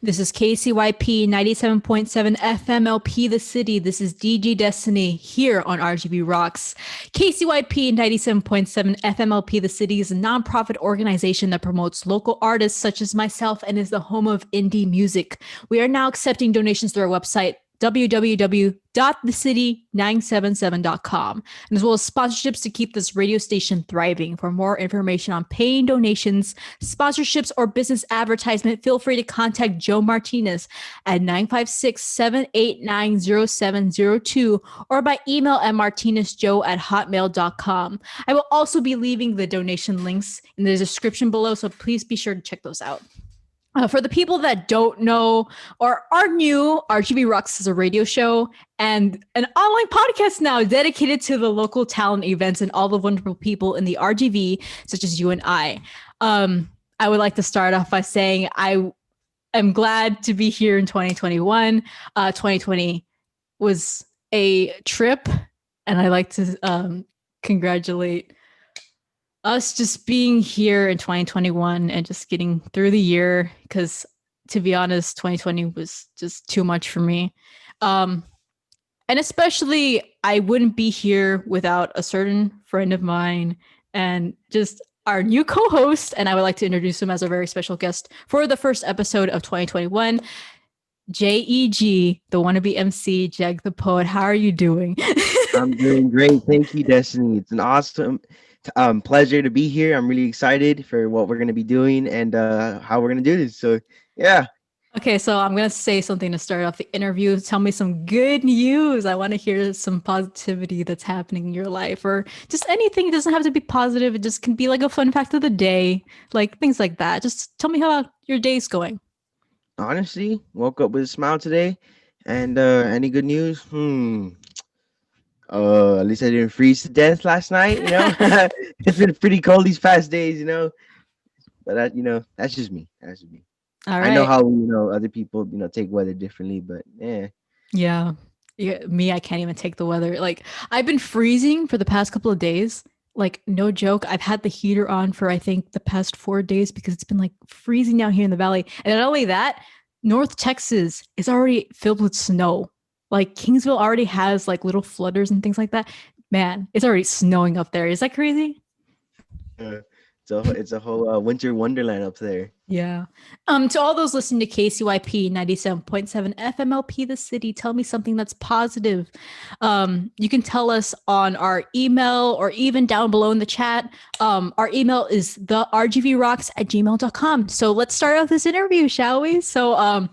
This is KCYP 97.7 FMLP The City. This is DJ Destiny here on RGV Rocks. KCYP 97.7 FMLP The City is a nonprofit organization that promotes local artists such as myself and is the home of indie music. We are now accepting donations through our website, www.thecity977.com, and as well as sponsorships to keep this radio station thriving. For more information on paying donations, sponsorships, or business advertisement, feel free to contact Joe Martinez at 956-789-0702 or by email at martinezjoe@hotmail.com. I will also be leaving the donation links in the description below, so please be sure to check those out. For the people that don't know or are new, RGV Rocks is a radio show and an online podcast now dedicated to the local talent events and all the wonderful people in the RGV, such as you and I. I would like to start off by saying I am glad to be here in 2021. 2020 was a trip, and I like to congratulate us just being here in 2021 and just getting through the year, because to be honest, 2020 was just too much for me. And especially I wouldn't be here without a certain friend of mine and just our new co-host. And I would like to introduce him as a very special guest for the first episode of 2021. JEG, the wannabe MC, Jeg the Poet. How are you doing? I'm doing great. Thank you, Destiny. It's an awesome pleasure to be here. I'm really excited for what we're going to be doing and how we're going to do this. So, yeah. Okay, so I'm going to say something to start off the interview. Tell me some good news. I want to hear some positivity that's happening in your life, or just anything. It doesn't have to be positive. It just can be like a fun fact of the day, like things like that. Just tell me how your day's going. Honestly, woke up with a smile today. And any good news? At least I didn't freeze to death last night, It's been pretty cold these past days, But that's just me. That's just me. All right. I know how other people take weather differently, but Yeah. Me, I can't even take the weather. Like, I've been freezing for the past couple of days. Like, no joke. I've had the heater on for I think the past 4 days because it's been like freezing down here in the valley. And not only that, North Texas is already filled with snow. Like, Kingsville already has like little flutters and things like that. Man, it's already snowing up there. Is that crazy? It's a whole winter wonderland up there. Yeah. To all those listening to KCYP 97.7 FMLP The City, tell me something that's positive. You can tell us on our email or even down below in the chat. Our email is the rgvrocks@gmail.com. So let's start off this interview, shall we? So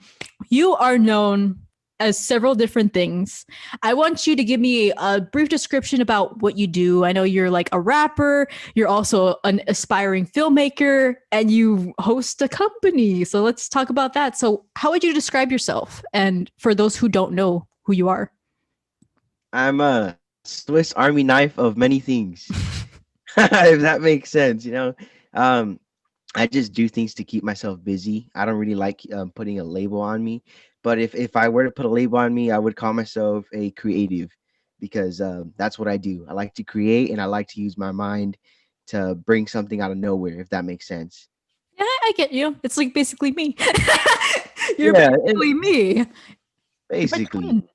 you are known as several different things. I want you to give me a brief description about what you do. I know you're like a rapper, you're also an aspiring filmmaker, and you host a company. So let's talk about that. So how would you describe yourself? And for those who don't know who you are. I'm a Swiss Army knife of many things. If that makes sense, I just do things to keep myself busy. I don't really like putting a label on me. But if I were to put a label on me, I would call myself a creative, because that's what I do. I like to create, and I like to use my mind to bring something out of nowhere, if that makes sense. Yeah, I get you. It's like basically me. You're basically me. Basically.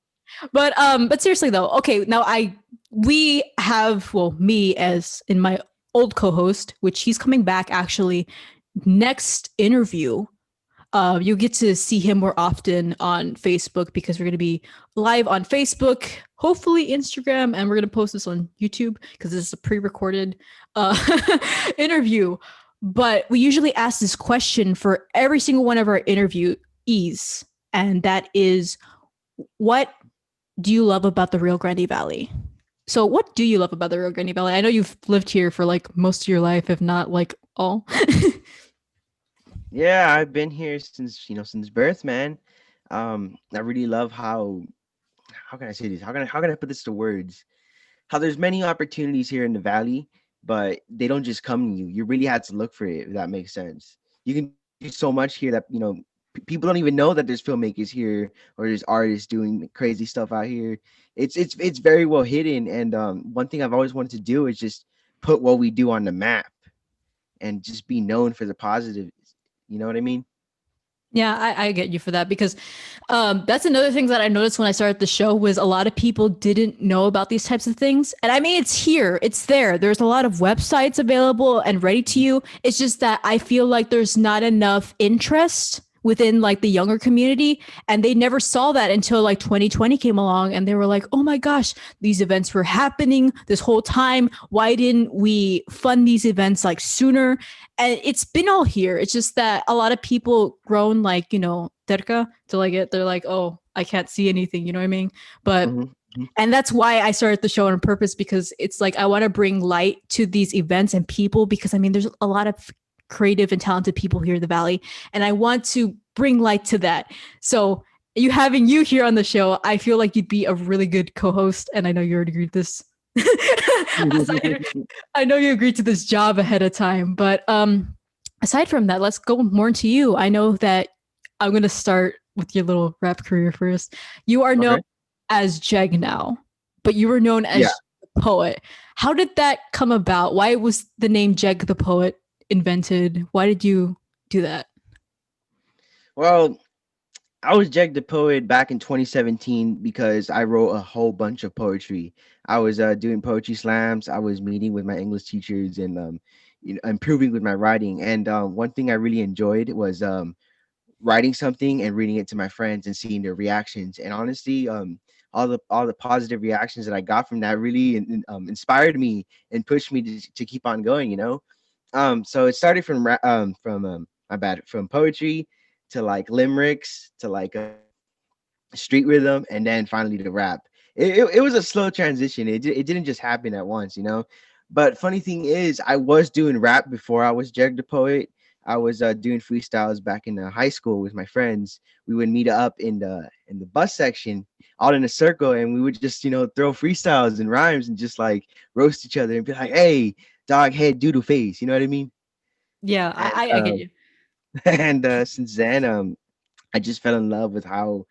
But seriously though, okay, now we have, well, me as in my old co-host, which he's coming back actually next interview. You'll get to see him more often on Facebook because we're going to be live on Facebook, hopefully Instagram, and we're going to post this on YouTube because this is a pre-recorded interview. But we usually ask this question for every single one of our interviewees, and that is, what do you love about the Rio Grande Valley? So what do you love about the Rio Grande Valley? I know you've lived here for like most of your life, if not like all. Yeah, I've been here since birth, man. I really love how can I say this? How can I put this to words? How there's many opportunities here in the valley, but they don't just come to you. You really had to look for it, if that makes sense. You can do so much here that people don't even know that there's filmmakers here or there's artists doing crazy stuff out here. It's very well hidden. And one thing I've always wanted to do is just put what we do on the map. and just be known for the positive. You know what I mean? Yeah, I get you for that because that's another thing that I noticed when I started the show was a lot of people didn't know about these types of things. And I mean, it's here, it's there. There's a lot of websites available and ready to you. It's just that I feel like there's not enough interest within like the younger community, and they never saw that until like 2020 came along, and they were like, oh my gosh, these events were happening this whole time. Why didn't we fund these events like sooner? And it's been all here. It's just that a lot of people grown like, terca to like it. They're like, oh, I can't see anything. You know what I mean? But Mm-hmm. and that's why I started the show on purpose, because it's like I want to bring light to these events and people, because I mean, there's a lot of creative and talented people here in the Valley, and I want to bring light to that. So having you here on the show, I feel like you'd be a really good co-host, and I know you already agreed to this. I know you agreed to this job ahead of time, but aside from that, let's go more into you. I know that I'm going to start with your little rap career first. You are known as Jeg now, but you were known as the Poet. How did that come about? Why was the name Jeg the Poet invented? Why did you do that? Well, I was Jeg the Poet back in 2017 because I wrote a whole bunch of poetry. I was doing poetry slams. I was meeting with my English teachers and improving with my writing. And one thing I really enjoyed was writing something and reading it to my friends and seeing their reactions. And honestly, all the positive reactions that I got from that really inspired me and pushed me to keep on going. So it started from poetry to like limericks to like street rhythm, and then finally the rap. It was a slow transition. It didn't just happen at once. But funny thing is, I was doing rap before I was Jeg the Poet. I was doing freestyles back in high school with my friends. We would meet up in the bus section, all in a circle, and we would just throw freestyles and rhymes and just like roast each other and be like, "Hey, dog head doodle face," you know what I mean? Yeah, And I get you. and since then, I just fell in love with how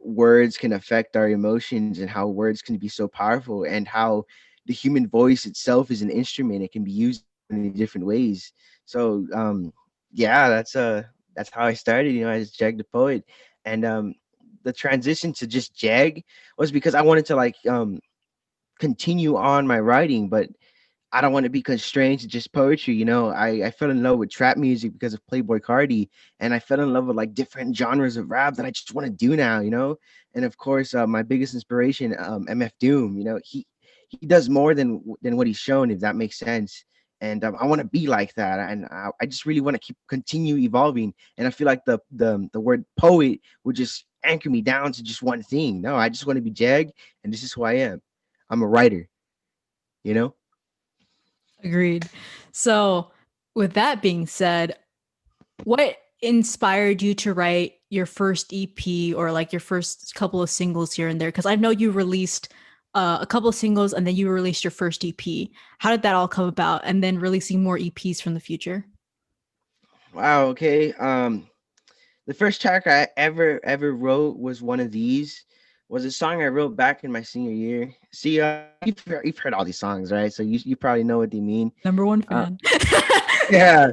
words can affect our emotions and how words can be so powerful and how the human voice itself is an instrument. It can be used in different ways. So yeah, that's how I started, as Jeg the Poet. And the transition to just Jag was because I wanted to like continue on my writing, but I don't want to be constrained to just poetry. I fell in love with trap music because of Playboy Cardi, and I fell in love with like different genres of rap that I just want to do now. And of course, my biggest inspiration, MF Doom. He does more than what he's shown, if that makes sense. And I want to be like that, and I just really want to continue evolving. And I feel like the word poet would just anchor me down to just one thing. No, I just want to be Jag, and this is who I am. I'm a writer. You know. Agreed. So, with that being said, what inspired you to write your first EP or like your first couple of singles here and there? Because I know you released a couple of singles and then you released your first EP. How did that all come about? And then releasing more EPs from the future? Wow. Okay. The first track I ever wrote was one of these. Was a song I wrote back in my senior year. See, you've heard all these songs, right? So you probably know what they mean. Number one Uh, fan. yeah.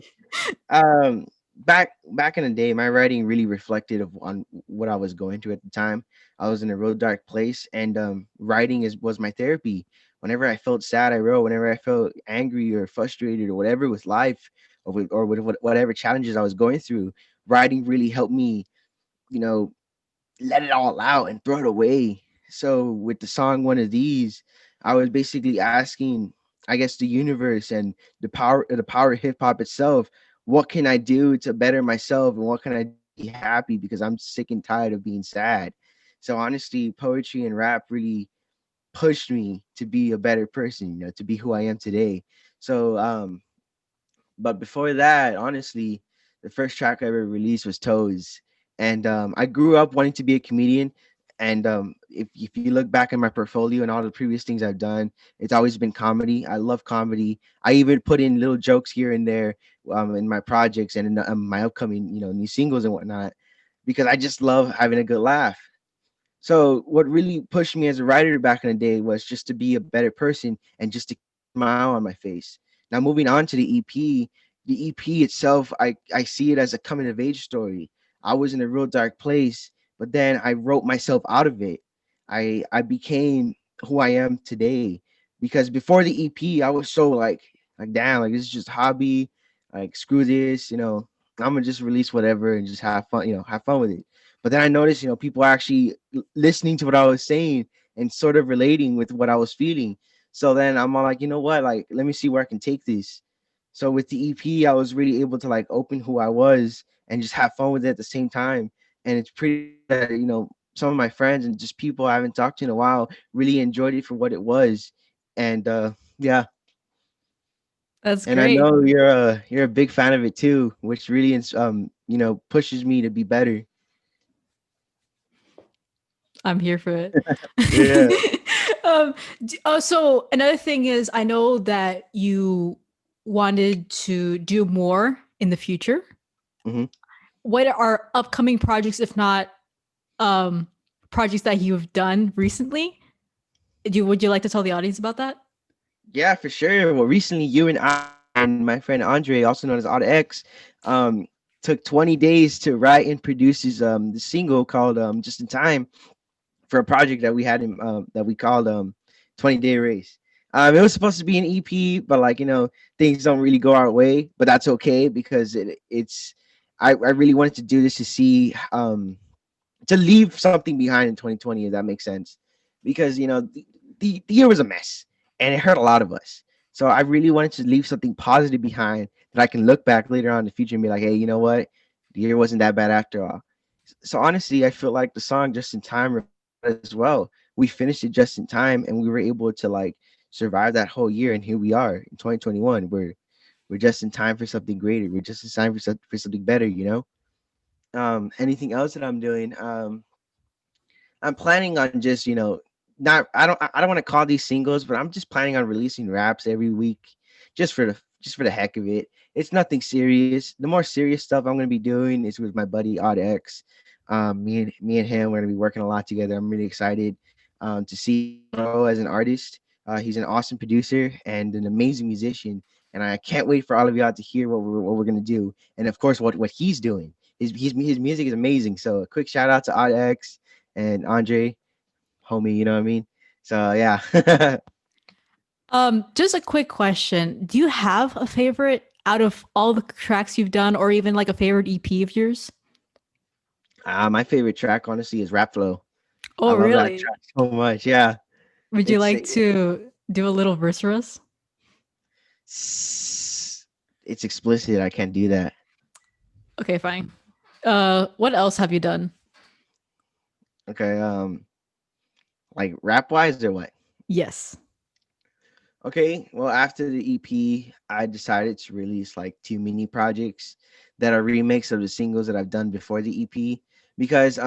Back in the day, my writing really reflected on what I was going through at the time. I was in a real dark place, and writing was my therapy. Whenever I felt sad, I wrote. Whenever I felt angry or frustrated or whatever with life, or with whatever challenges I was going through, writing really helped me, you know, let it all out and throw it away. So with the song One of These, I was basically asking, I guess, the universe and the power of hip hop itself, what can I do to better myself and what can I be happy, because I'm sick and tired of being sad. So honestly, poetry and rap really pushed me to be a better person, to be who I am today. So but before that, honestly, the first track I ever released was Toes. And I grew up wanting to be a comedian. And if you look back at my portfolio and all the previous things I've done, it's always been comedy. I love comedy. I even put in little jokes here and there in my projects and in my upcoming, new singles and whatnot, because I just love having a good laugh. So what really pushed me as a writer back in the day was just to be a better person and just to keep a smile on my face. Now moving on to the EP, the EP itself, I see it as a coming of age story. I was in a real dark place, but then I wrote myself out of it. I became who I am today, because before the EP, I was so like damn, like this is just hobby, like screw this, I'm gonna just release whatever and just have fun, have fun with it. But then I noticed, people actually listening to what I was saying and sort of relating with what I was feeling. So then I'm all like, you know what, like let me see where I can take this. So with the EP, I was really able to like open who I was and just have fun with it at the same time. And it's pretty that, some of my friends and just people I haven't talked to in a while really enjoyed it for what it was. And yeah, That's and I great. know you're a big fan of it too, which really pushes me to be better. I'm here for it. Yeah. So another thing is, I know that you wanted to do more in the future. Hmm. What are upcoming projects, if not um, projects that you've done recently? Would you like to tell the audience about that? Yeah, for sure. Well, recently you and I and my friend Andre, also known as Odd X, um, took 20 days to write and produce the single called Just in Time, for a project that we had in that we called 20-day race. It was supposed to be an EP, but like things don't really go our way, but that's okay because it's I really wanted to do this to see to leave something behind in 2020, if that makes sense, because the year was a mess and it hurt a lot of us. So I really wanted to leave something positive behind that I can look back later on in the future and be like, hey, you know what, the year wasn't that bad after all. So honestly, I feel like the song Just in Time as well. We finished it just in time and we were able to like survive that whole year, and here we are in 2021. We're just in time for something greater. We're just in time for something better. Anything else that I'm doing? I'm planning on just, not I don't want to call these singles, but I'm just planning on releasing raps every week, just for the heck of it. It's nothing serious. The more serious stuff I'm gonna be doing is with my buddy Odd X. Me and him, we're gonna be working a lot together. I'm really excited to see him grow as an artist. He's an awesome producer and an amazing musician, and I can't wait for all of y'all to hear what we're gonna do, and of course what he's doing. His music is amazing. So a quick shout out to Odd X and Andre, homie, you know what I mean? So yeah. Just a quick question. Do you have a favorite out of all the tracks you've done, or even like a favorite EP of yours? My favorite track honestly is Rap Flow. I Oh, love that really? track so much. Yeah. Would you It's like to do a little verse for us? it's explicit. I can't do that. Okay, fine. What else have you done? Okay. Like rap wise or what? Yes. Okay, well, after the EP, I decided to release like two mini projects that are remix of the singles that I've done before the EP, because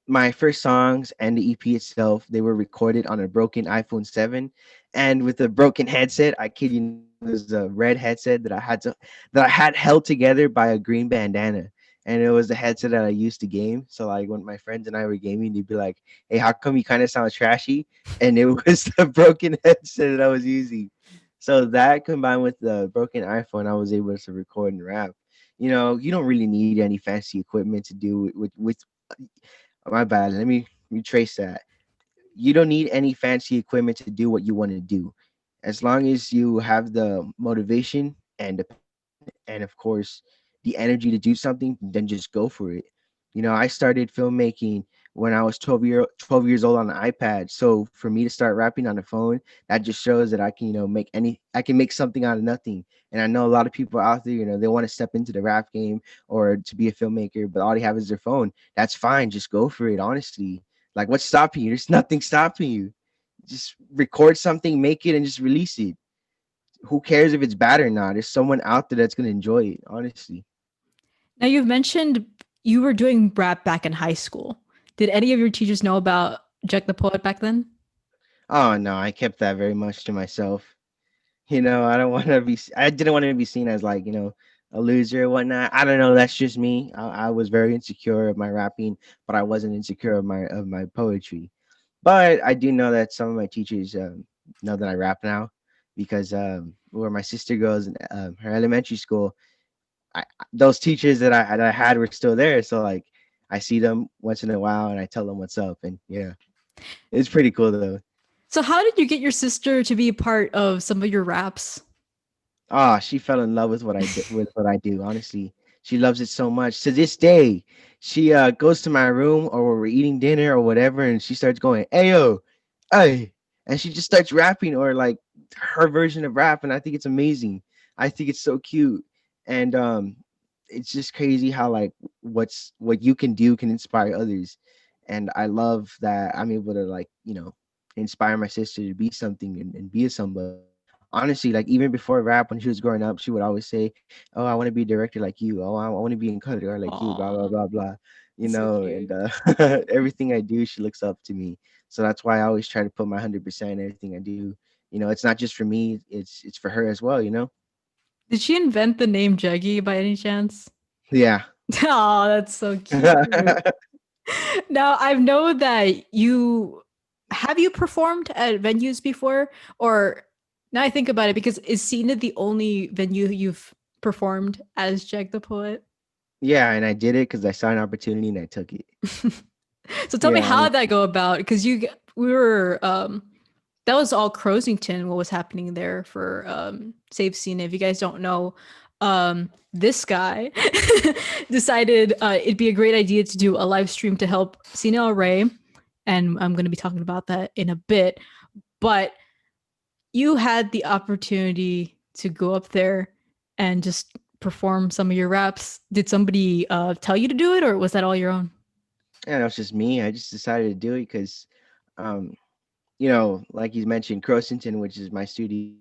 my first songs and the EP itself, they were recorded on a broken iPhone 7, and with a broken headset. I kid you not, it was a red headset that I had held together by a green bandana. And it was the headset that I used to game. So like when my friends and I were gaming, they'd be like, "Hey, how come you kind of sound trashy?" And it was the broken headset that I was using. So that combined with the broken iPhone, I was able to record and rap. You don't really need any fancy equipment to do it with my bad. Let me trace that. You don't need any fancy equipment to do what you want to do. As long as you have the motivation and of course the energy to do something, then just go for it. I started filmmaking when I was 12 years old on an iPad. So for me to start rapping on the phone, that just shows that I can, I can make something out of nothing. And I know a lot of people out there, they want to step into the rap game or to be a filmmaker, but all they have is their phone. That's fine. Just go for it, honestly. Like, what's stopping you? There's nothing stopping you. Just record something, make it, and just release it. Who cares if it's bad or not? There's someone out there that's gonna enjoy it, honestly. Now you've mentioned you were doing rap back in high school. Did any of your teachers know about Jack the Poet back then? Oh no, I kept that very much to myself. I didn't want to be seen as like, a loser or whatnot. I don't know. That's just me. I was very insecure of my rapping, but I wasn't insecure of my poetry. But I do know that some of my teachers know that I rap now because where my sister goes in her elementary school, those teachers that I had were still there. So like I see them once in a while and I tell them what's up, and yeah, it's pretty cool though. So how did you get your sister to be a part of some of your raps? Ah, she fell in love with what I do. Honestly, she loves it so much. To this day, she goes to my room or we're eating dinner or whatever, and she starts going, "Ayo, hey," and she just starts rapping or like her version of rap, and I think it's amazing. I think it's so cute, and it's just crazy how like what you can do can inspire others, and I love that I'm able to like inspire my sister to be something and be a somebody. Honestly, like even before rap, when she was growing up, she would always say, "Oh, I want to be a director like you. Oh, I want to be in color like you." Blah blah Aw, blah blah. that's so And cute. everything I do, she looks up to me. So that's why I always try to put my 100% in everything I do. It's not just for me; it's for her as well. Did she invent the name Jeggy by any chance? Yeah. Oh, that's so cute. Now, I know that you have you performed at venues before, or now I think about it, because is Cena the only venue you've performed as Jag the Poet? Yeah, and I did it because I saw an opportunity and I took it. So tell me, Yeah, how did that go about? Because we were that was all Krowsington, what was happening there for Save Cena. If you guys don't know, this guy decided it'd be a great idea to do a live stream to help Cine El Rey, and I'm going to be talking about that in a bit. But you had the opportunity to go up there and just perform some of your raps. Did somebody tell you to do it, or was that all your own? and it was just me. I just decided to do it because, um, like you mentioned, Krowsington, which is my studio,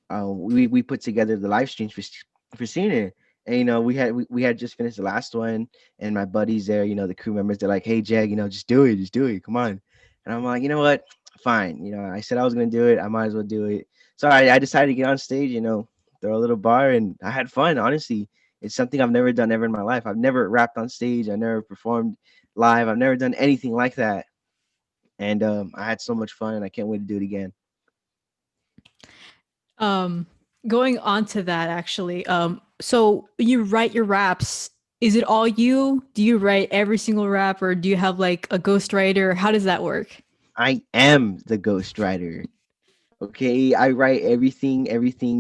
we put together the live streams for Cena. And we had just finished the last one, and my buddies there, the crew members, they're like, "Hey, Jag, just do it, come on." And I'm like, you know what, fine. I said I was gonna do it. I might as well do it. So I decided to get on stage, throw a little bar, and I had fun. Honestly, it's something I've never done ever in my life. I've never rapped on stage. I never performed live. I've never done anything like that, and I had so much fun, and I can't wait to do it again. Um, Going on to that, actually, so when you write your raps, is it all you? Do you write every single rap, or do you have like a ghostwriter? How does that work? I am the ghostwriter. Okay, I write everything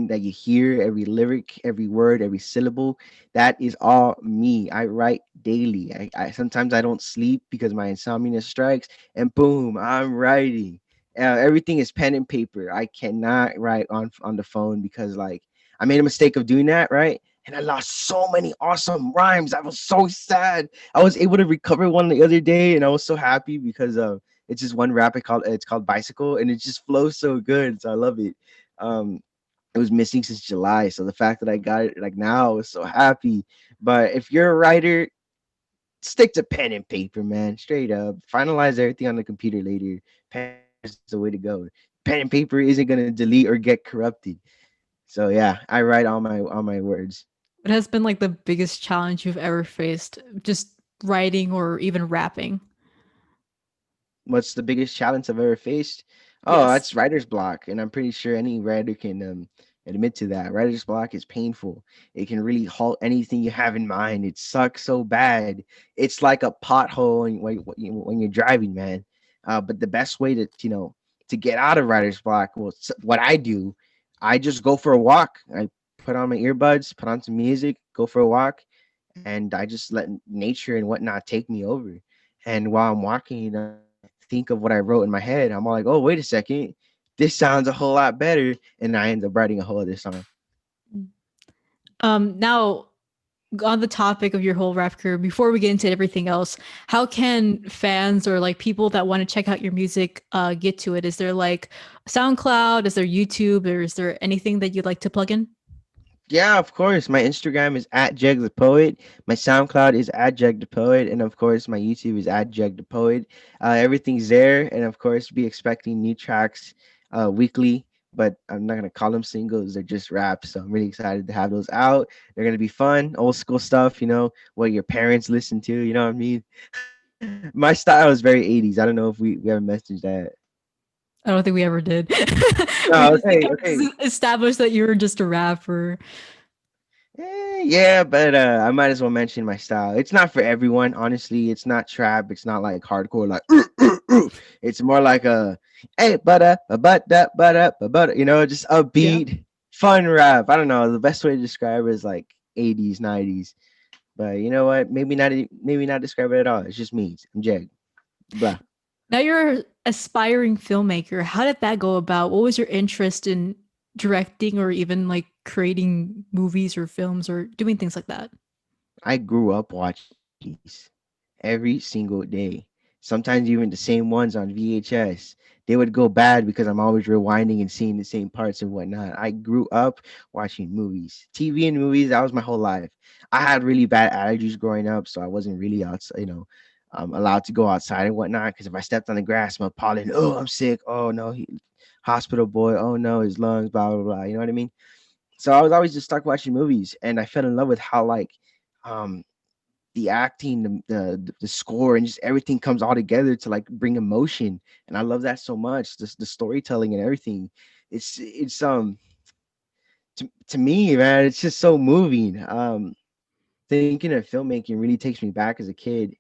that you hear, every lyric, every word, every syllable. That is all me. I write daily. I sometimes I don't sleep because my insomnia strikes, and boom, I'm writing. Everything is pen and paper. I cannot write on the phone because like I made a mistake of doing that, right? And I lost so many awesome rhymes. I was so sad. I was able to recover one the other day, and I was so happy because it's just one rap. It's called Bicycle, and it just flows so good. So I love it. Um, it was missing since July, so the fact that I got it like now, I was so happy. But if you're a writer, stick to pen and paper, man. Straight up, finalize everything on the computer later. Pen is the way to go. Pen and paper isn't gonna delete or get corrupted. So yeah, I write all my words. What has been like the biggest challenge you've ever faced, just writing or even rapping? What's the biggest challenge I've ever faced? Oh, Yes. that's writer's block, and I'm pretty sure any writer can admit to that. Writer's block is painful. It can really halt anything you have in mind. It sucks so bad. It's like a pothole when you're driving, man. But the best way to get out of writer's block, well, what I do, I just go for a walk. I put on my earbuds, put on some music, go for a walk, and I just let nature and whatnot take me over. And while I'm walking, think of what I wrote in my head. I'm all like, oh, wait a second, this sounds a whole lot better, and I end up writing a whole other song. Now, on the topic of your whole rap career, before we get into everything else, how can fans or like people that want to check out your music get to it? Is there like SoundCloud? Is there YouTube? Or is there anything that you'd like to plug in? Yeah, of course. My Instagram is at jegthepoet. My SoundCloud is at jegthepoet, and of course, my YouTube is at jegthepoet. Everything's there, and of course, be expecting new tracks weekly. But I'm not gonna call them singles; they're just raps. So I'm really excited to have those out. They're gonna be fun, old school stuff. What your parents listen to. You know what I mean? My style is very 80s. I don't know if we haven't mentioned that. I don't think we ever did. We No, just okay, like, okay. established that you were just a rapper. Yeah, but I might as well mention my style. It's not for everyone, honestly. It's not trap. It's not like hardcore, like. It's more like a, hey, just Yeah. upbeat, fun rap. I don't know. The best way to describe it is like 80s, 90s. But you know what? Maybe not describe it at all. It's just me. I'm Jeg. Blah. Now you're an aspiring filmmaker. How did that go about? What was your interest in directing or even like creating movies or films or doing things like that? I grew up watching these every single day. Sometimes even the same ones on VHS. They would go bad because I'm always rewinding and seeing the same parts and whatnot. I grew up watching movies, TV and movies. That was my whole life. I had really bad allergies growing up, so I wasn't really outside, allowed to go outside and whatnot. Because if I stepped on the grass, my pollen, oh, I'm sick. Oh no, hospital boy. Oh no, his lungs. Blah blah blah. You know what I mean? So I was always just stuck watching movies, and I fell in love with how um the acting, the score, and just everything comes all together to like bring emotion. And I love that so much. The storytelling and everything. It's to me, man, it's just so moving. Thinking of filmmaking really takes me back as a kid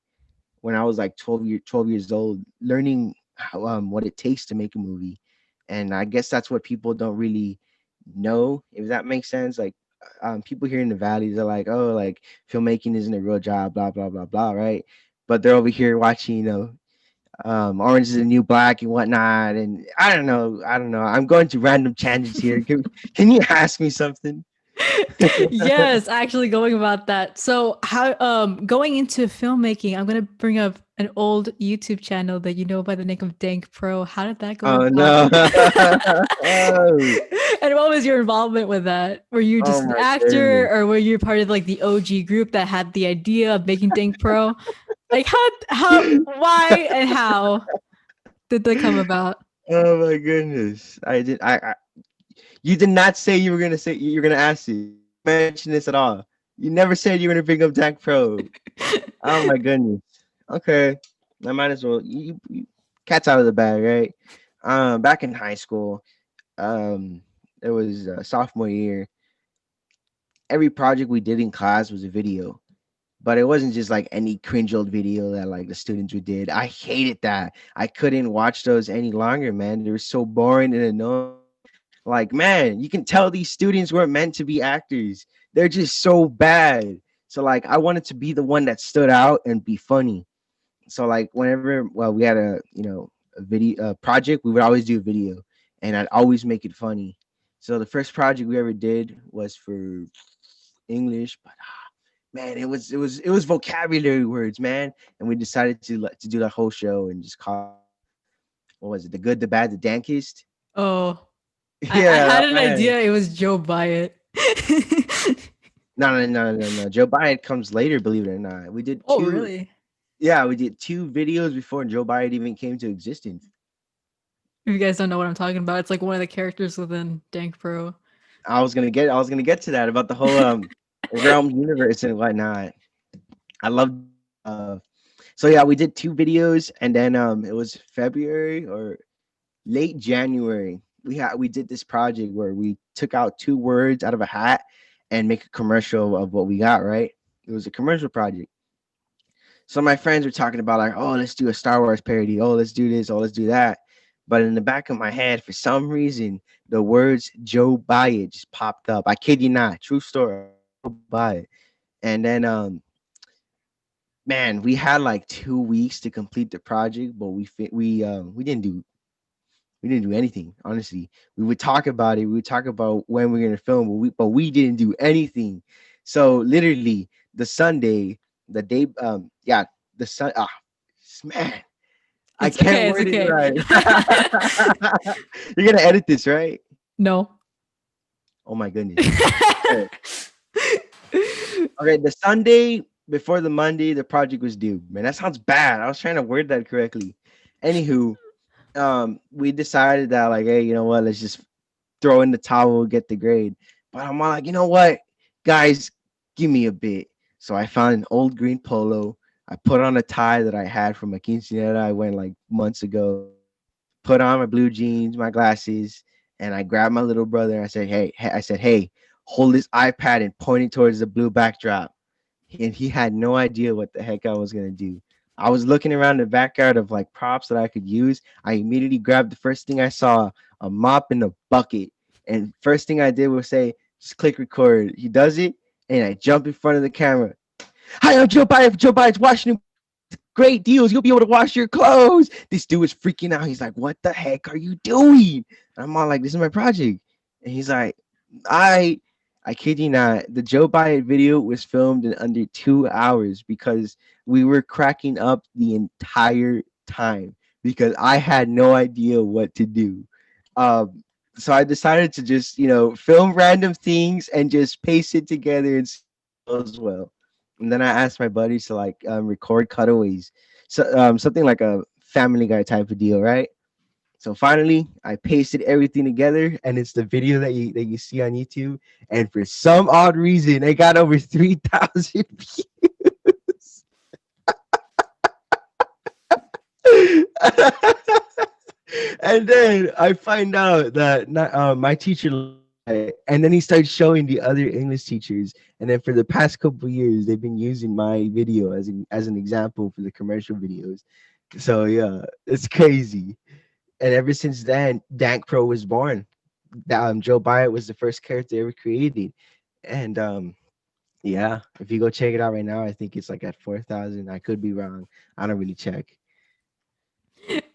when I was like 12 years old, learning what it takes to make a movie. And I guess that's what people don't really know, if that makes sense. Like people here in the valley, they're like, oh, like filmmaking isn't a real job, blah blah blah blah, right? But they're over here watching, Orange is the New Black and whatnot. And I don't know. I'm going to random tangents here. Can you ask me something? Yes, actually going about that. So how going into filmmaking, I'm gonna bring up an old YouTube channel that you know by the name of Dank Pro. How did that go Oh about? no. Oh, And what was your involvement with that? Were you oh just an my actor goodness. or were you part of like the OG group that had the idea of making Dank Pro? Like why and how did that come about? Oh my goodness. I you did not say you were gonna ask it. Mention this at all. You never said you were gonna bring up Dank Pro. Oh my goodness. Okay. I might as well cat's out of the bag, right? Back in high school, it was sophomore year. Every project we did in class was a video. But it wasn't just like any cringe old video that like the students would did. I hated that. I couldn't watch those any longer, man. They were so boring and annoying. Like, man, you can tell these students weren't meant to be actors. They're just so bad. So like I wanted to be the one that stood out and be funny. So like whenever we had a video project, we would always do a video and I'd always make it funny. So the first project we ever did was for English, but man, it was vocabulary words, man. And we decided to do the whole show and just call, what was it, the good, the bad, the dankest. Oh, I Yeah, had an man. idea it was Joe Byatt. No. Joe Biden comes later, believe it or not. We did Oh, two. really? Yeah, we did two videos before Joe Biden even came to existence. If you guys don't know what I'm talking about, it's like one of the characters within Dank Pro. I was gonna get to that about the whole realm universe and whatnot. I love. So yeah, we did two videos, and then it was February or late January. We did this project where we took out two words out of a hat and make a commercial of what we got. Right, it was a commercial project. So my friends were talking about like, oh, let's do a Star Wars parody. Oh, let's do this. Oh, let's do that. But in the back of my head, for some reason, the words Joe Byatt just popped up. I kid you not, true story. Joe Byatt. And then man, we had like 2 weeks to complete the project, but we didn't do anything. Honestly, we would talk about it. We would talk about when we are gonna film, but we didn't do anything. So literally, the Sunday, the day, yeah, the sun. Man, I It's can't okay. It's word it okay. right. You're gonna edit this, right? No. Oh my goodness. Okay. Okay, the Sunday before the Monday, the project was due. Man, that sounds bad. I was trying to word that correctly. Anywho, we decided that like, hey, you know what? Let's just throw in the towel, get the grade. But I'm all like, you know what, guys, give me a bit. So I found an old green polo. I put on a tie that I had from a quinceañera I went like months ago. put on my blue jeans, my glasses, and I grabbed my little brother and I said, hey, hold this iPad and point it towards the blue backdrop. And he had no idea what the heck I was gonna do. I was looking around the backyard of like props that I could use. I immediately grabbed the first thing I saw, a mop and a bucket. And first thing I did was say, just click record. He does it, and I jump in front of the camera. Hi, I'm Joe Biden. Joe Biden's Washington. Great deals. You'll be able to wash your clothes. This dude was freaking out. He's like, what the heck are you doing? And I'm all like, this is my project. And he's like, I kid you not, the Joe Biden video was filmed in under 2 hours because we were cracking up the entire time because I had no idea what to do. So I decided to just, film random things and just paste it together and as well. And then I asked my buddies to like record cutaways, so something like a Family Guy type of deal, right? So finally, I pasted everything together, and it's the video that you see on YouTube. And for some odd reason, it got over 3,000 views. And then I find out that my teacher, and then he starts showing the other English teachers. And then for the past couple of years, they've been using my video as an example for the commercial videos. So yeah, it's crazy. And ever since then, Dank Pro was born. Joe Biden was the first character ever created. And yeah, if you go check it out right now, I think it's like at 4,000. I could be wrong. I don't really check.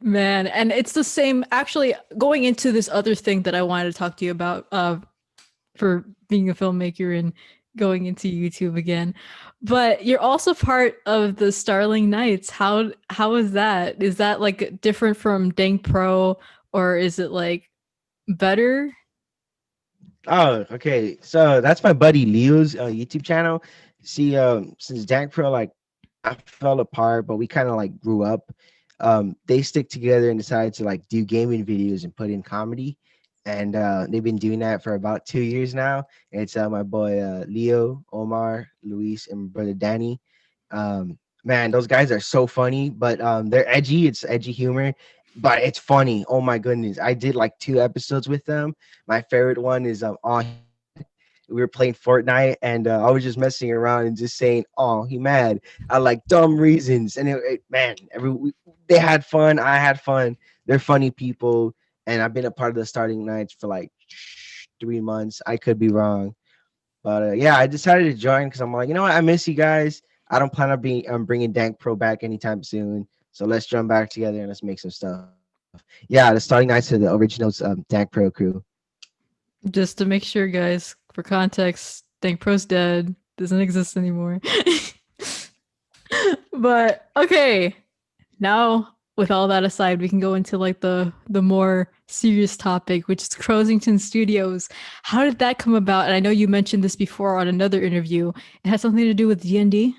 Man, and it's the same. Actually, going into this other thing that I wanted to talk to you about, for being a filmmaker and going into YouTube again, but you're also part of the Starling Knites. How is that? Is that like different from Dank Pro, or is it like better? Oh, okay. So that's my buddy Leo's YouTube channel. See, since Dank Pro, like, I fell apart, but we kind of like grew up. They stick together and decided to like do gaming videos and put in comedy. And they've been doing that for about 2 years now. It's my boy Leo, Omar, Luis, and my brother Danny. Man, those guys are so funny, but they're edgy. It's edgy humor, but it's funny. Oh my goodness. I did like 2 episodes with them. My favorite one is we were playing Fortnite, and I was just messing around and just saying, "Oh, he mad." I like dumb reasons, and man, they had fun. I had fun. They're funny people, and I've been a part of the Starting Nights for like 3 months. I could be wrong, but yeah, I decided to join because I'm like, you know what? I miss you guys. I don't plan on bringing Dank Pro back anytime soon. So let's jump back together and let's make some stuff. Yeah, the Starting Nights are the original Dank Pro crew. Just to make sure, guys, for context, Dank Pro's dead. Doesn't exist anymore. But okay, now with all that aside, we can go into like the more serious topic, which is Krowsington Studios. How did that come about? And I know you mentioned this before on another interview. It has something to do with D&D.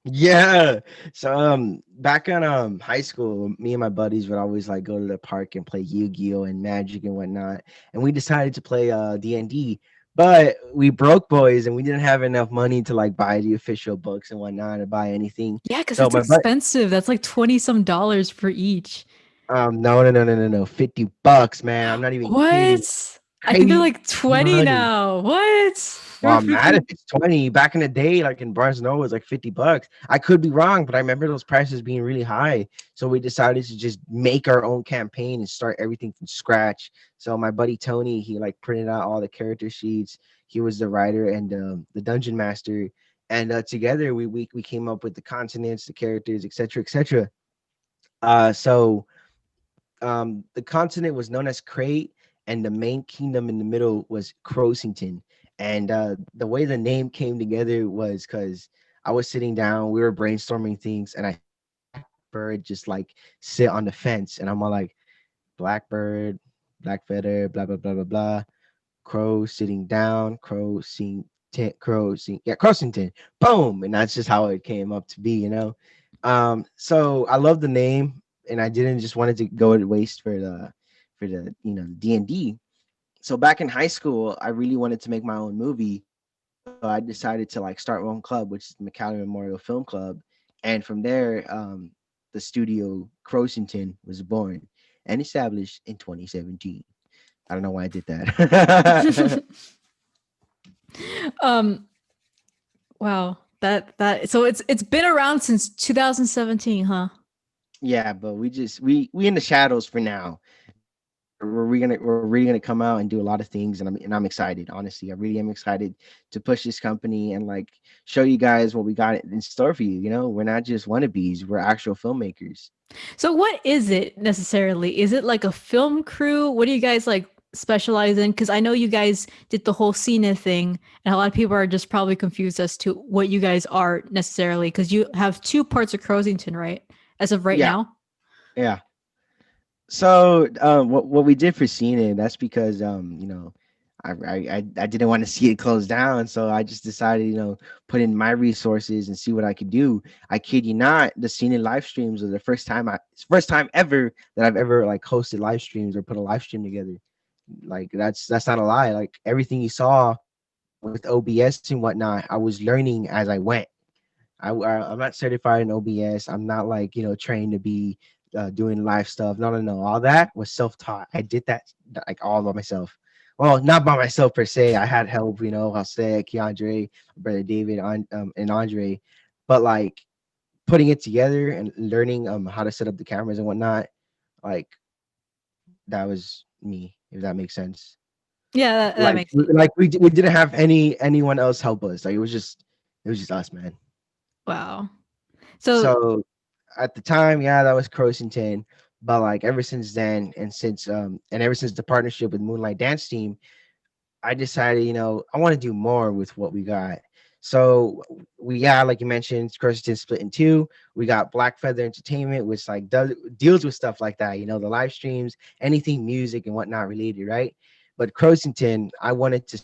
Yeah. So back in high school, me and my buddies would always like go to the park and play Yu-Gi-Oh and Magic and whatnot. And we decided to play D&D. But we broke boys and we didn't have enough money to like buy the official books and whatnot or buy anything. Yeah, because So it's my buddy, expensive. That's like 20 some dollars for each. no, $50, man. I'm not even kidding. What? I think they're Crazy like 20 money. now. What? They're Well, I'm mad if freaking. it's 20. Back in the day, like in Barnes and Noble, it was like $50. I could be wrong, but I remember those prices being really high. So we decided to just make our own campaign and start everything from scratch. So my buddy Tony, he like printed out all the character sheets. He was the writer and the dungeon master. And together we came up with the continents, the characters, etc., etc. So the continent was known as Crate, and the main kingdom in the middle was Krowsington. And the way the name came together was because I was sitting down, we were brainstorming things, and I bird just like sit on the fence, and I'm all like, blackbird, black feather, blah blah blah blah blah. Crow sitting down, Krowsington, boom, and that's just how it came up to be. So I love the name, and I didn't just want it to go to waste for the D&D. So back in high school, I really wanted to make my own movie. So I decided to like start my own club, which is the McAllen Memorial Film Club. And from there, the studio Krowsington was born. and established in 2017. I don't know why I did that. um wow, that so it's been around since 2017, huh? Yeah, but we in the shadows for now. We're really gonna come out and do a lot of things, and I'm excited. Honestly, I really am excited to push this company and like show you guys what we got in store for you. You know, we're not just wannabes; we're actual filmmakers. So what is it necessarily? Is it like a film crew? What do you guys like specialize in? Because I know you guys did the whole Cine thing, and a lot of people are just probably confused as to what you guys are necessarily. Because you have two parts of Krowsington, right? As of right Yeah, now. yeah. So what we did for Cena, that's because I didn't want to see it close down, so I just decided put in my resources and see what I could do. I kid you not, the Cena live streams was the first time ever that I've ever like hosted live streams or put a live stream together. Like that's not a lie. Like everything you saw with OBS and whatnot, I was learning as I went. I'm not certified in OBS. I'm not like trained to be doing live stuff. No, no, no. All that was self-taught. I did that like all by myself. Well, not by myself per se. I had help, Jose, Keandre, brother David, and Andre, but like putting it together and learning how to set up the cameras and whatnot. Like that was me, if that makes sense. Yeah, that Like makes sense. we didn't have anyone else help us. Like it was just us, man. Wow. So So at the time, yeah, that was Krowsington. But like ever since then, and ever since the partnership with Moonlight Dance Team, I decided, I want to do more with what we got. So like you mentioned, Krowsington split in two. We got Black Feather Entertainment, which like deals with stuff like that, the live streams, anything music and whatnot related, right? But Krowsington, I wanted to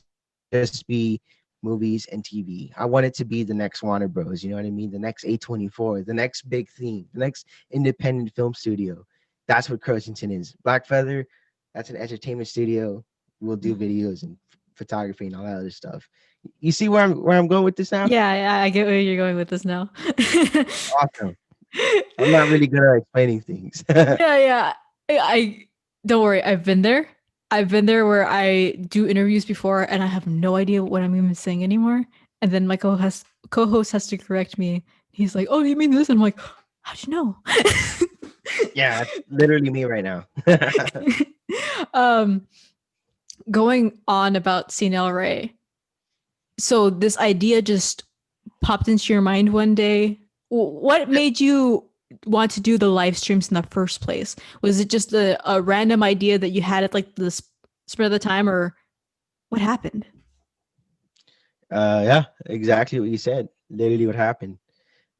just be movies and TV. I wanted to be the next Warner Bros. You know what I mean? The next A24, the next big thing, the next independent film studio. That's what Krowsington is. Black Feather, that's an entertainment studio. We'll do videos and photography and all that other stuff. You see where I'm going with this now? yeah, I get where you're going with this now. Awesome. I'm not really good at explaining things. Yeah. I don't worry. I've been there. I've been there where I do interviews before and I have no idea what I'm even saying anymore. And then my co-host has to correct me. He's like, "Oh, you mean this?" And I'm like, "How'd you know?" Yeah, it's literally me right now. um, Going on about Cine El Rey. So this idea just popped into your mind one day. What made you want to do the live streams in the first place? Was it just a random idea that you had at like the spread of the time, or what happened? Yeah, exactly what you said. Literally what happened.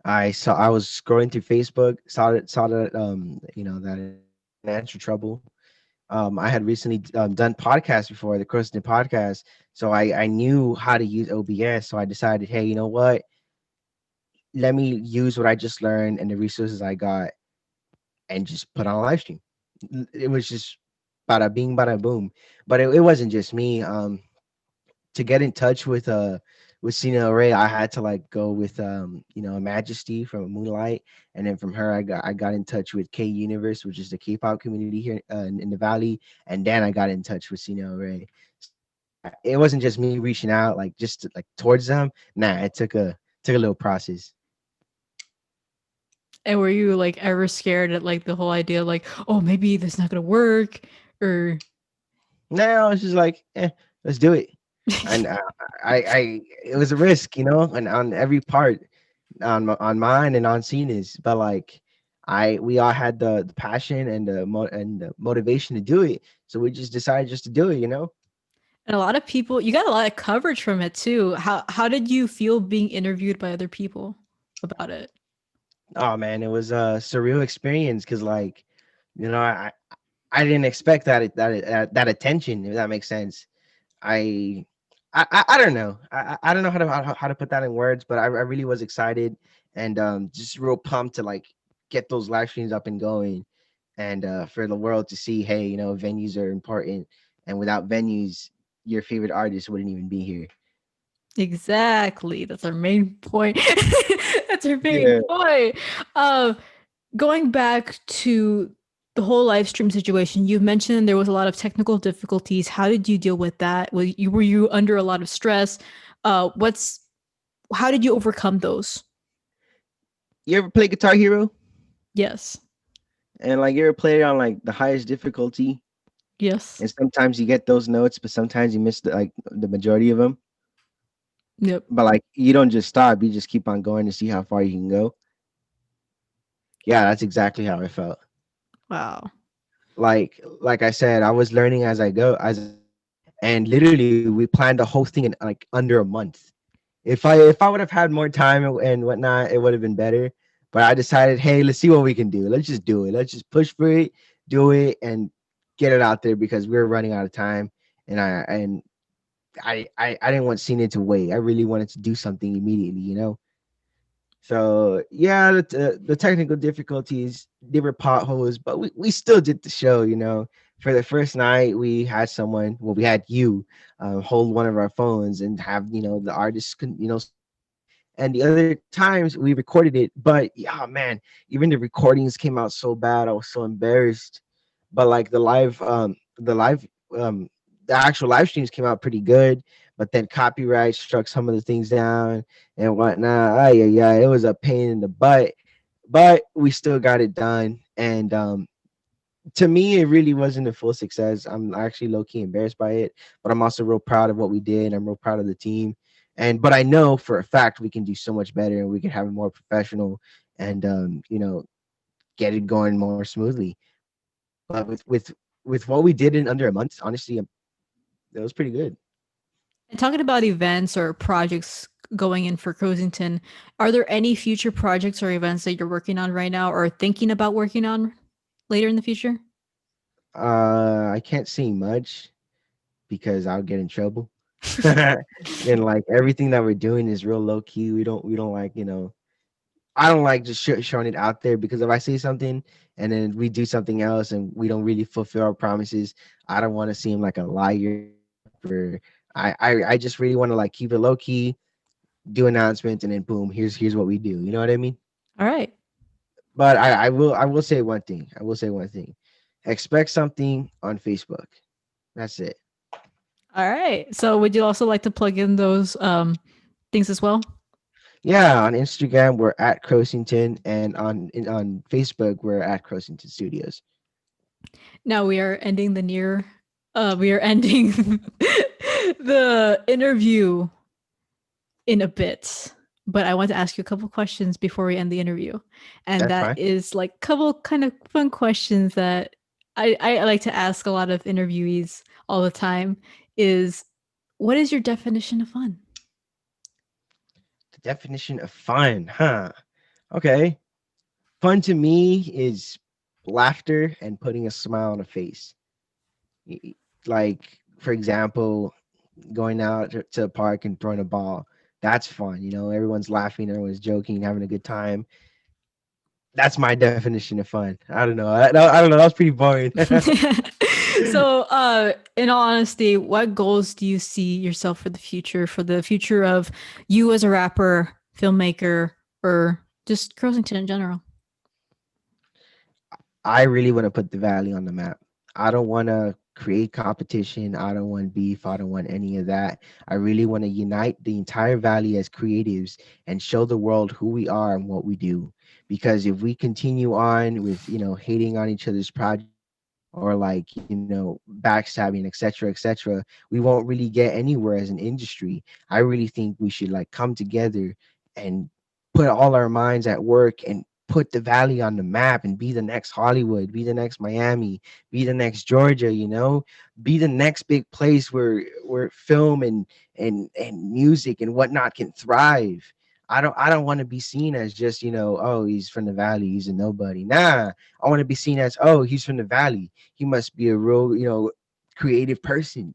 I was scrolling through Facebook, saw that that financial trouble. I had recently done podcasts before, the Kristen podcast, so I knew how to use OBS. So I decided, hey, you know what? Let me use what I just learned and the resources I got, and just put on a live stream. It was just bada bing, bada boom. But it wasn't just me. To get in touch with Cine El Rey, I had to like go with Majesty from Moonlight, and then from her I got in touch with K Universe, which is the K-pop community here in the Valley, and then I got in touch with Cine El Rey. It wasn't just me reaching out like just like towards them. Nah, it took a little process. And were you like ever scared at like the whole idea, like, oh, maybe this is not gonna work, or Now it's just like, let's do it. And it was a risk, and on every part, on mine and on Cena's, but like we all had the passion and the motivation to do it, so we just decided just to do it. and a lot of people, you got a lot of coverage from it too. How did you feel being interviewed by other people about it? Oh man, it was a surreal experience because like, I didn't expect that attention, if that makes sense. I I don't know. I don't know how to put that in words, but I really was excited and just real pumped to like get those live streams up and going, and for the world to see, hey, venues are important, and without venues, your favorite artist wouldn't even be here. Exactly. That's our main point. That's our main Yeah. point. Uh, Going back to the whole live stream situation, you mentioned there was a lot of technical difficulties. How did you deal with that? Were you under a lot of stress? What's how did you overcome those? You ever play Guitar Hero? Yes. And like you ever play it on like the highest difficulty? Yes. And sometimes you get those notes, but sometimes you miss the majority of them. Yep. But like you don't just stop, you just keep on going to see how far you can go. Yeah, that's exactly how I felt. Wow. Like I said, I was learning as I go, and literally we planned the whole thing in like under a month. If I would have had more time and whatnot, it would have been better. But I decided, hey, let's see what we can do. Let's just do it. Let's just push for it, do it, and get it out there because we're running out of time. And I didn't want Cena to wait. I really wanted to do something immediately, you know. So yeah, the technical difficulties, they were potholes, but we still did the show, you know. For the first night, we had someone, well, we had you hold one of our phones and have, you know, the artists, and the other times we recorded it. But yeah, man, even the recordings came out so bad. I was so embarrassed. But like um, the actual live streams came out pretty good. But then copyright struck some of the things down and whatnot. Yeah, it was a pain in the butt, but we still got it done. And to me, it really wasn't a full success. I'm actually low key embarrassed by it, but I'm also real proud of what we did. I'm real proud of the team, and but I know for a fact we can do so much better, and we can have it more professional, and get it going more smoothly. But with what we did in under a month, honestly, it was pretty good. And talking about events or projects going in for Crowsington, are there any future projects or events that you're working on right now or thinking about working on later in the future? I can't say much because I'll get in trouble. And like everything that we're doing is real low key. We don't like, I don't like just showing it out there because if I say something and then we do something else and we don't really fulfill our promises, I don't want to seem like a liar. Or I just really want to like keep it low key, do announcements, and then boom, here's what we do. You know what I mean? All right. But I will say one thing. I will say one thing. Expect something on Facebook. That's it. All right. So would you also like to plug in those things as well? Yeah, on Instagram we're at Krowsington, and on Facebook we're at Krowsington Studios. Now we are ending the interview in a bit, but I want to ask you a couple questions before we end the interview. And That's that fine. is like couple kind of fun questions that I like to ask a lot of interviewees all the time is what is your definition of fun? The definition of fun, huh? Okay. Fun to me is laughter and putting a smile on a face. Like, for example, going out to a park and throwing a ball. That's fun. You know, everyone's laughing, everyone's joking, having a good time. That's my definition of fun. I don't know. I don't know. That was pretty boring. So, in all honesty, what goals do you see yourself for the future of you as a rapper, filmmaker, or just Crowsington in general? I really want to put the valley on the map. I don't want to create competition. I don't want beef. I don't want any of that. I really want to unite the entire valley as creatives and show the world who we are and what we do. Because if we continue on with, hating on each other's projects or like, backstabbing, etc., we won't really get anywhere as an industry. I really think we should like come together and put all our minds at work and put the valley on the map and be the next Hollywood, be the next Miami, be the next Georgia, be the next big place where film and music and whatnot can thrive. I don't want to be seen as just, oh, he's from the valley, he's a nobody. Nah, I want to be seen as, oh, he's from the valley. He must be a real, creative person.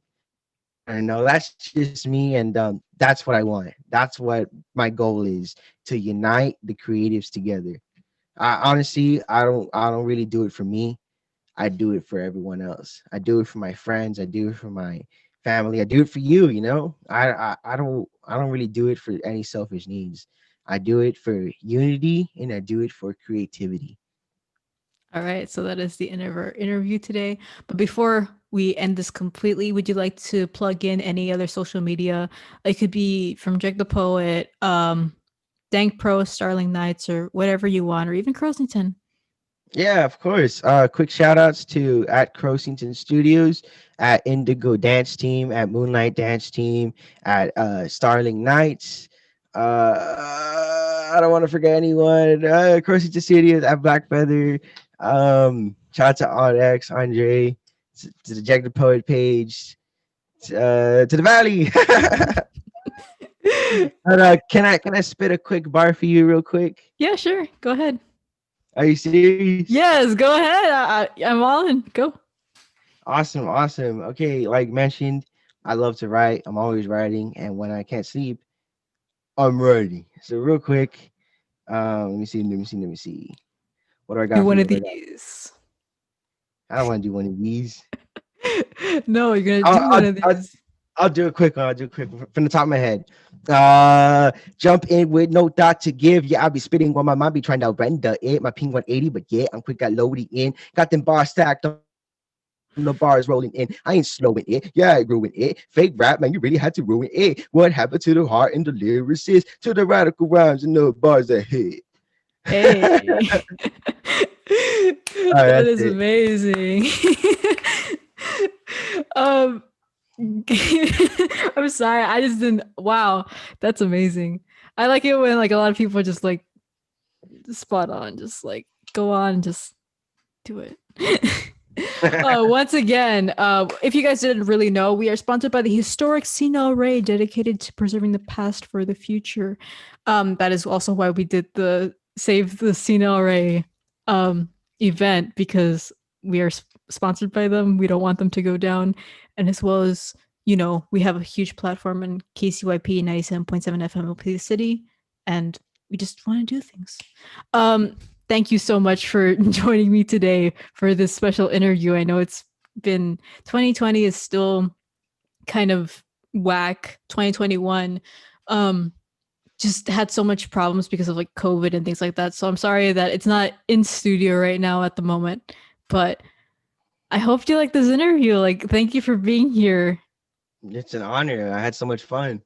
I don't know. That's just me, and that's what I want. That's what my goal is, to unite the creatives together. Honestly, I don't really do it for me. I do it for everyone else. I do it for my friends. I do it for my family. I do it for you. I don't really do it for any selfish needs. I do it for unity and I do it for creativity. All right, so that is the end of our interview today. But before we end this completely, would you like to plug in any other social media? It could be from Jeg the Poet, Dank Pro, Starling Knites, or whatever you want, or even Krowsington. Yeah, of course. Quick shout outs to at Krowsington Studios, at Indigo Dance Team, at Moonlight Dance Team, at Starling Knights. I don't want to forget anyone. Krowsington Studios, at Black Feather. Shout out to Onyx, Andre, to the Jag the Poet page, to the Valley. But, can I spit a quick bar for you real quick? Yeah, sure. Go ahead. Are you serious? Yes, go ahead. I'm all in. Go. Awesome, awesome. Okay, like mentioned, I love to write. I'm always writing, and when I can't sleep, I'm writing. So real quick, let me see. What do I Do got for one you? of these. I don't want to do one of these. No, you're gonna do one of these. I'll do a quick one. I'll do a quick one from the top of my head. Jump in with no thought to give. Yeah, I'll be spitting while my mind be trying to render it. My ping 180, but yeah, I'm quick at loading in. Got them bars stacked up. The bars rolling in. I ain't slowing it. Yeah, I ruined it. Fake rap, man, you really had to ruin it. What happened to the heart and the lyricist? To the radical rhymes and the bars that hit. Hey. That is it. amazing. I'm sorry. I just didn't. Wow, that's amazing. I like it when like a lot of people just like spot on, just like go on, just do it. Once again, if you guys didn't really know, we are sponsored by the historic Cine El Rey, dedicated to preserving the past for the future. That is also why we did the Save the Cine El Rey event, because we are sponsored by them. We don't want them to go down, and as well as, you know, we have a huge platform in KCYP 97.7 FM the city, and we just want to do things. Thank you so much for joining me today for this special interview. I know it's been 2020 is still kind of whack. 2021 just had so much problems because of like COVID and things like that. So I'm sorry that it's not in studio right now at the moment, but I hope you like this interview. Like, thank you for being here. It's an honor. I had so much fun.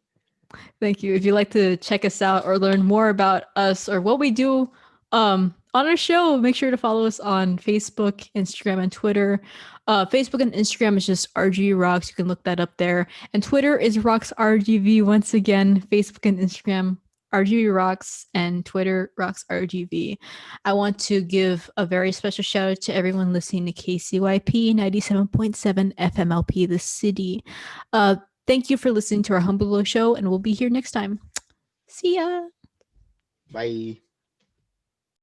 Thank you. If you'd like to check us out or learn more about us or what we do on our show, make sure to follow us on Facebook, Instagram, and Twitter. Facebook and Instagram is just rgvrocks. You can look that up there. And Twitter is RocksRgv. Once again, Facebook and Instagram, rgvrocks, and Twitter, RocksRgv. I want to give a very special shout out to everyone listening to KCYP 97.7 FMLP, the city. Thank you for listening to our humble little show, and we'll be here next time. See ya. Bye.